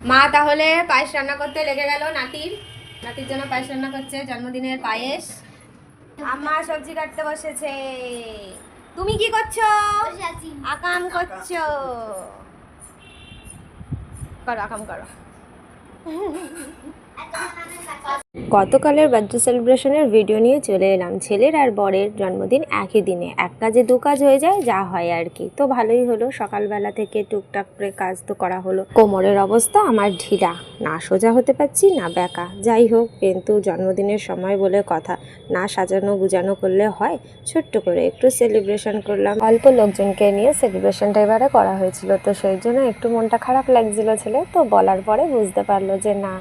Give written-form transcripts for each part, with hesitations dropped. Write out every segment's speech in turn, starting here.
মা তাহলে পায়েস রান্না করতে লেগে গেল। নাতির জন্য পায়েস রান্না করছে, জন্মদিনের পায়েস। আম্মা সবজি কাটতে বসেছে। তুমি কি করছো? আকাম করছো। করো, আকাম করো। গতকালের বার্থডে সেলিব্রেশনের ভিডিও নিয়ে চলে এলাম। ছেলের আর বরের জন্মদিন একই দিনে, এক কাজে দু কাজ হয়ে যায়, যা হয় আর কি। তো ভালোই হলো, সকালবেলা থেকে টুকটাক করে কাজ তো করা হলো। কোমরের অবস্থা আমার ঢিলা, না সোজা হতে পারছি না বেঁকা। যাই হোক, কিন্তু জন্মদিনের সময় বলে কথা, না সাজানো গুজানো করলে হয়। ছোট্ট করে একটু সেলিব্রেশন করলাম, অল্প লোকজনকে নিয়ে সেলিব্রেশনটা এবারে করা হয়েছিল। তো সেই জন্য একটু মনটা খারাপ লাগছিল ছেলে, তো বলার পরে বুঝতে পারলো যে না,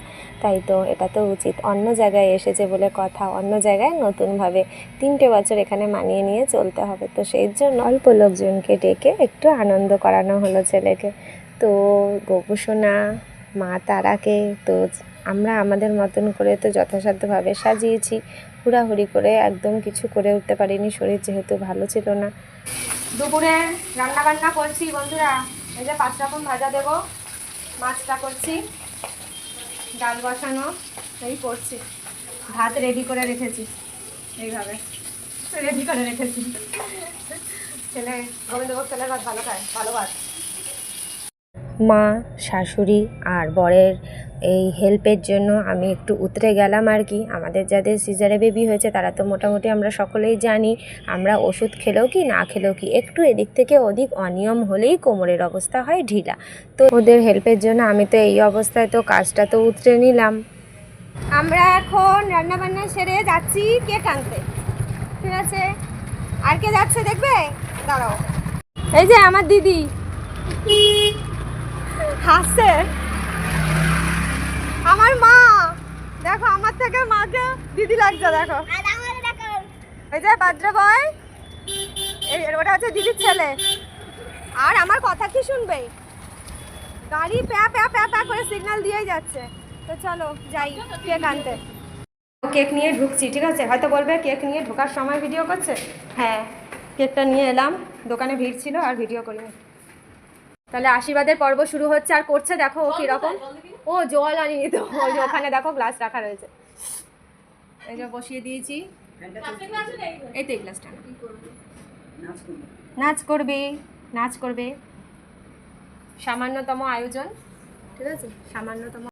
তাই তো, এটা তো উচিত। অন্য জায়গায় এসেছে বলে কথা, অন্য জায়গায় নতুনভাবে 3টে বছর এখানে মানিয়ে নিয়ে চলতে হবে। তো সেই জন্য অল্প লোকজনকে ডেকে একটু আনন্দ করানো হলো ছেলেকে। তো গপু সোনা, মা তারাকে তো আমরা আমাদের মতন করে তো যথাসাধ্যভাবে সাজিয়েছি। হুড়াহুড়ি করে একদম কিছু করে উঠতে পারিনি, শরীর যেহেতু ভালো ছিল না। দুপুরে রান্না বান্না করছি বন্ধুরা। এই যে 5 রকম ভাজা দেবো, মাছটা করছি, ডাল বসানো এই করছি, ভাত রেডি করে রেখেছি, এইভাবে রেডি করে রেখেছি। ছেলে গোবিন্দভোগ ছেলের ভাত ভালো খায়, ভালো ভাত। মা, শাশুড়ি আর বরের এই হেল্পের জন্য আমি একটু উতরে গেলাম আর কি। আমাদের যাদের সিজারে বেবি হয়েছে তারা তো মোটামুটি আমরা সকলেই জানি, আমরা ওষুধ খেলেও কি না খেলেও কি একটু এদিক থেকে ওদিক অনিয়ম হলেই কোমরের অবস্থা হয় ঢিলা। তো ওদের হেল্পের জন্য আমি তো এই অবস্থায়, তো কাজটা তো উতরে নিলাম। আমরা এখন রান্নাবান্না সেরে যাচ্ছি কেক আনতে, ঠিক আছে? আর কে যাচ্ছে দেখবে? দাঁড়াও, এই যে আমার দিদি হাসছে, আমার মা। দেখো, আমার থেকে মাকে দিদি লাগছে, দেখো। এই যে বার্থডে বয়, ওটা হচ্ছে দিদির ছেলে। আর আমার কথা কি শুনবে? গাড়ি প্যা প্যা প্যা প্যা করে সিগন্যাল দিয়েই যাচ্ছে। তো চলো যাই কেক আনতে। কেক নিয়ে ঢুকছি, ঠিক আছে? হয়তো বলবে কেক নিয়ে ঢোকার সময় ভিডিও করছে। হ্যাঁ, কেকটা নিয়ে এলাম, দোকানে ভিড় ছিল আর ভিডিও করিনি। তাহলে আশীর্বাদের পর্ব শুরু হচ্ছে। আর করছে দেখো ও কীরকম। ও জল আনিনি তো, ওই যে ওখানে দেখো গ্লাস রাখা রয়েছে, এই যে বসিয়ে দিয়েছি। এই তো এই গ্লাসটা। নাচ করবে, নাচ করবে। সামান্যতম আয়োজন, ঠিক আছে? সামান্যতম